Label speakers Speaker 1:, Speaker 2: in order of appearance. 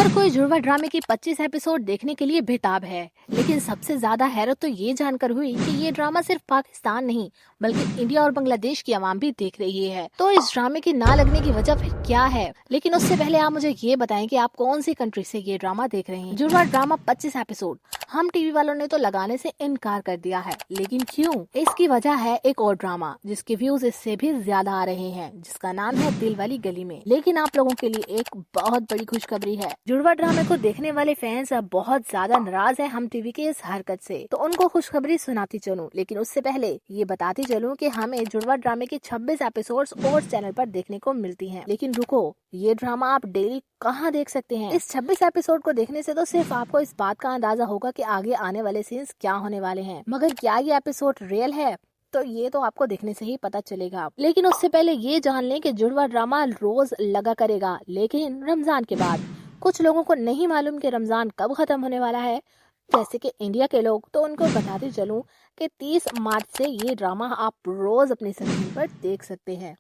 Speaker 1: हर कोई जुड़वा ड्रामे की 25 एपिसोड देखने के लिए बेताब है, लेकिन सबसे ज्यादा हैरत तो ये जानकर हुई कि ये ड्रामा सिर्फ पाकिस्तान नहीं बल्कि इंडिया और बांग्लादेश की आवाम भी देख रही है। तो इस ड्रामे की ना लगने की वजह फिर क्या है? लेकिन उससे पहले आप मुझे ये बताएं कि आप कौन सी कंट्री से ये ड्रामा देख रहे हैं। जुड़वा ड्रामा 25 एपिसोड हम टीवी वालों ने तो लगाने से इनकार कर दिया है, लेकिन क्यों? इसकी वजह है एक और ड्रामा जिसके व्यूज इससे भी ज्यादा आ रहे हैं, जिसका नाम है दिल वाली गली में। लेकिन आप लोगों के लिए एक बहुत बड़ी खुशखबरी है। जुड़वा ड्रामे को देखने वाले फैंस अब बहुत ज्यादा नाराज हैं हम टीवी की इस हरकत से, तो उनको खुशखबरी सुनाती चलूं। लेकिन उससे पहले ये बताती चलूं कि हमें जुड़वा ड्रामे की 26 एपिसोड्स और चैनल पर देखने को मिलती हैं। लेकिन रुको, ये ड्रामा आप डेली कहाँ देख सकते हैं? इस 26 एपिसोड को देखने से तो सिर्फ आपको इस बात का अंदाजा होगा कि आगे आने वाले सीन्स क्या होने वाले हैं, मगर क्या ये एपिसोड रियल है तो ये तो आपको देखने से ही पता चलेगा। लेकिन उससे पहले ये जान लें कि जुड़वा ड्रामा रोज लगा करेगा, लेकिन रमजान के बाद। कुछ लोगों को नहीं मालूम कि रमजान कब खत्म होने वाला है, जैसे कि इंडिया के लोग, तो उनको बताते चलूं कि 30 मार्च से ये ड्रामा आप रोज अपनी स्क्रीन पर देख सकते हैं।